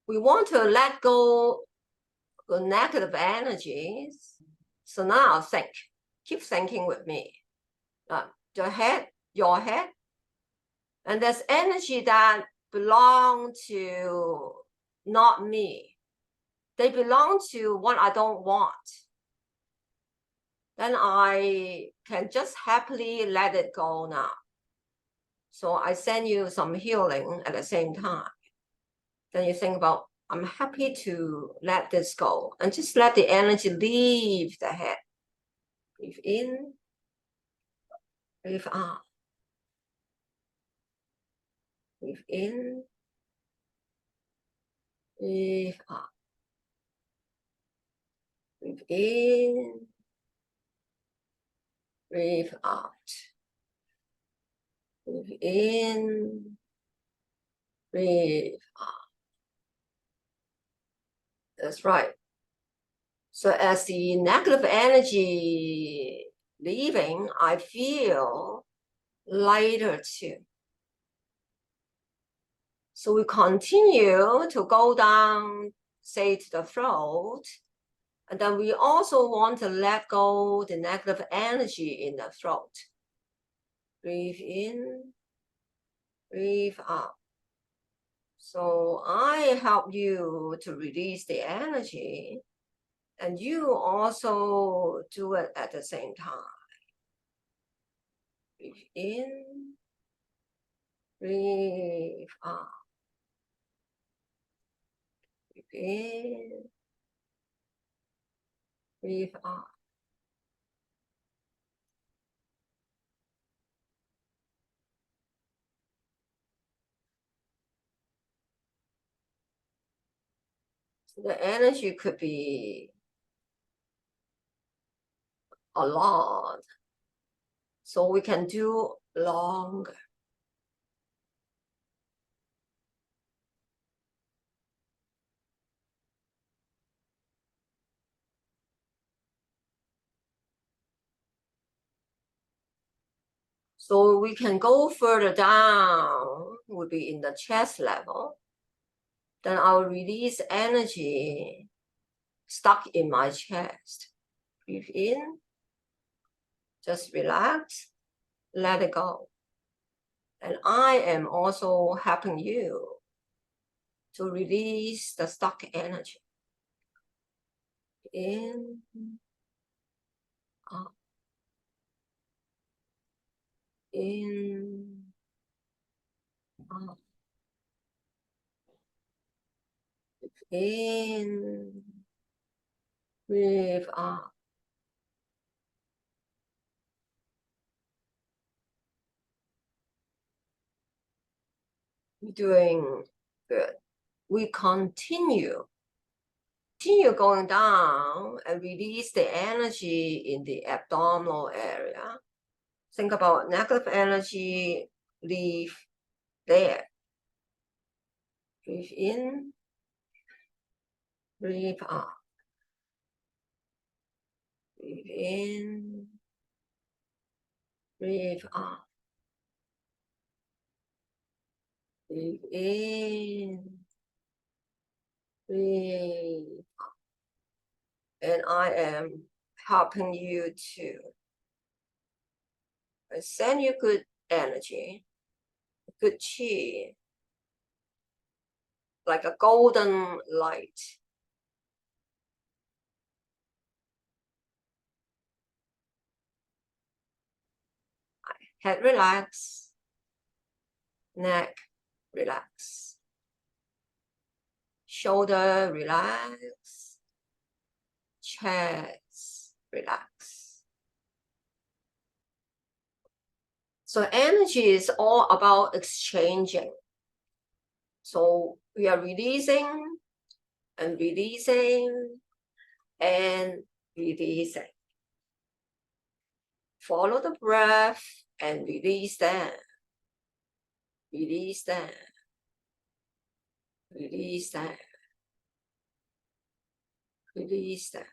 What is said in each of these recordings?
we want to let go the negative energies. So now think, keep thinking with me. The head, your head, and there's energy that belong to not me. They belong to what I don't want. Then I can just happily let it go now. So I send you some healing at the same time. Then you think about, I'm happy to let this go, and just let the energy leave the head. Breathe in, breathe out. Breathe in, breathe out. Breathe in, breathe out. Breathe in, breathe out. That's right. So as the negative energy leaving, I feel lighter too. So we continue to go down, say, to the throat. And then we also want to let go the negative energy in the throat. Breathe in, breathe out. So I help you to release the energy, and you also do it at the same time. Breathe in, breathe out. Breathe in, breathe out. So the energy could be a lot. So we can do longer. So we can go further down, would be in the chest level. Then I'll release energy stuck in my chest. Breathe in, just relax, let it go. And I am also helping you to release the stuck energy. In, out, in, out, in, breathe out. You're doing good. We continue going down and release the energy in the abdominal area. Think about negative energy, leave there. Breathe in, breathe out. Breathe in, breathe out. Breathe in, breathe out. And I am helping you to send you good energy, good chi, like a golden light. Head relax, neck relax, shoulder relax, chest relax. So energy is all about exchanging. So we are releasing and releasing and releasing. Follow the breath and release them. Release them. Release them. Release them.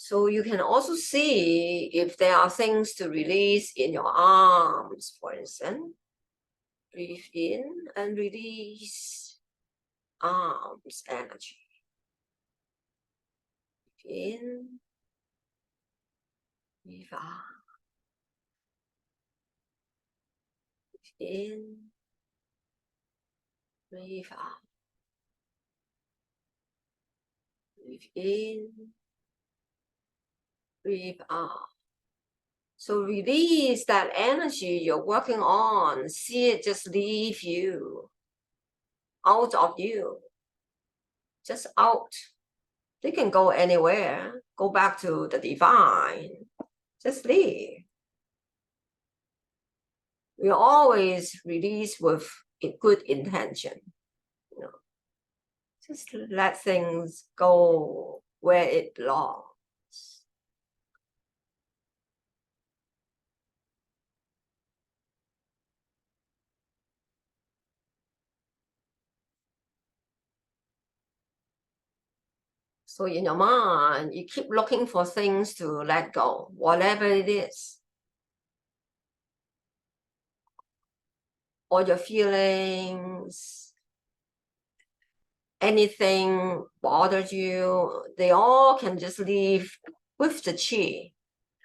So you can also see if there are things to release in your arms, for instance. Breathe in and release arms energy. Breathe in, breathe out. Breathe in, breathe out. Breathe in, breathe out. So release that energy you're working on. See it just leave you, out of you, just out. They can go anywhere, go back to the divine, just leave. We always release with a good intention. You know, just let things go where it belongs. So in your mind, you keep looking for things to let go, whatever it is. All your feelings, anything bothers you, they all can just leave with the chi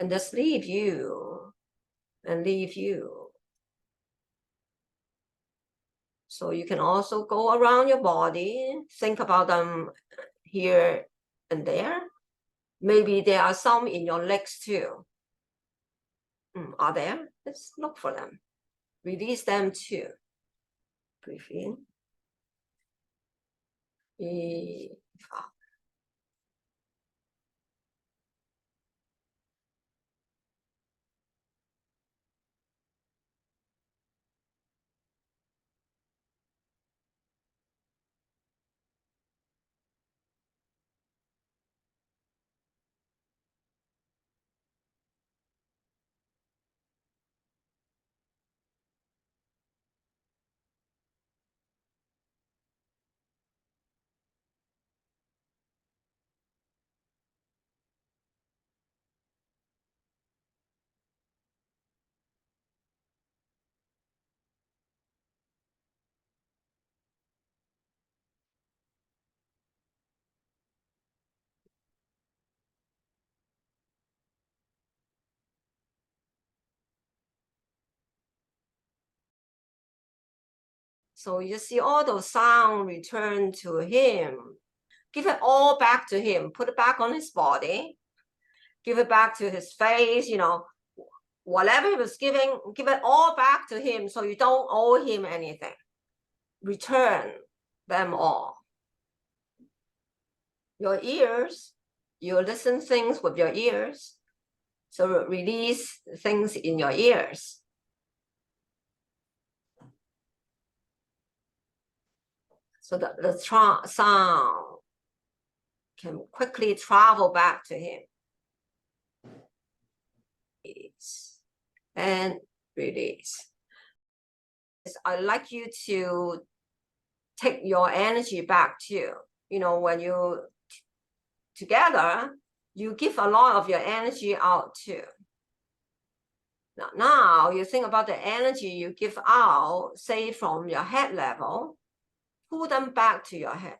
and just leave you and leave you. So you can also go around your body, think about them here and there. Maybe there are some in your legs too. Are there? Let's look for them. Release them too. Breathe in. Breathe out. So you see all those sound return to him. Give it all back to him. Put it back on his body. Give it back to his face, you know, whatever he was giving, give it all back to him so you don't owe him anything. Return them all. Your ears, you listen things with your ears. So release things in your ears. So that the sound can quickly travel back to him. And release. I'd like you to take your energy back too. You know, when you together, you give a lot of your energy out too. Now you think about the energy you give out, say from your head level, pull them back to your head.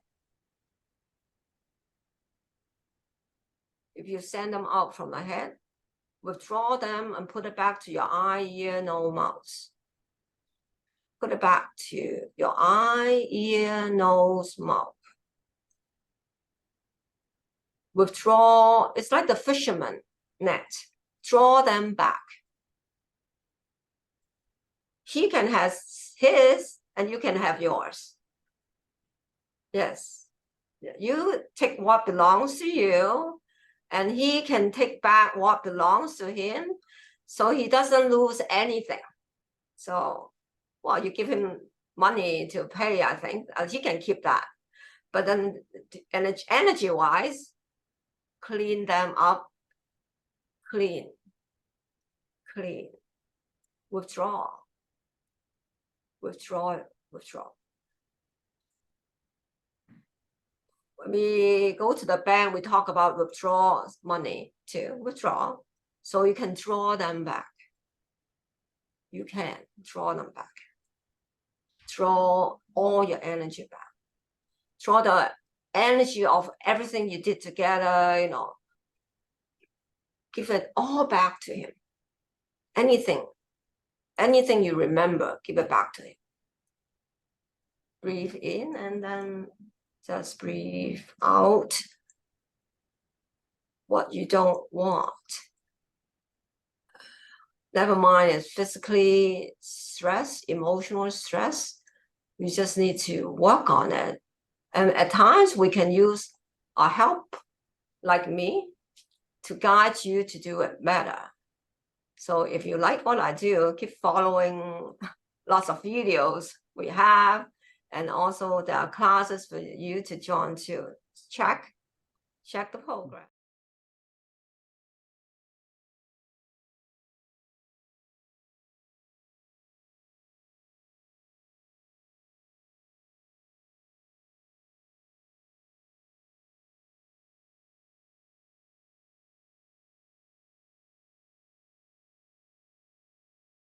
If you send them out from the head, withdraw them and put it back to your eye, ear, nose, mouth. Put it back to your eye, ear, nose, mouth. Withdraw, it's like the fisherman net. Draw them back. He can have his and you can have yours. Yes. You take what belongs to you and he can take back what belongs to him so he doesn't lose anything. So, well, you give him money to pay, I think, he can keep that. But then energy-wise, clean them up, clean, withdraw, withdraw. When we go to the bank, we talk about withdraw money to withdraw. So you can draw them back. You can draw them back. Draw all your energy back. Draw the energy of everything you did together, give it all back to him. Anything you remember, give it back to him. Breathe in and then just breathe out what you don't want. Never mind it's physically stress, emotional stress. You just need to work on it. And at times we can use a help like me to guide you to do it better. So if you like what I do, keep following lots of videos we have, and also there are classes for you to join too. Check the program.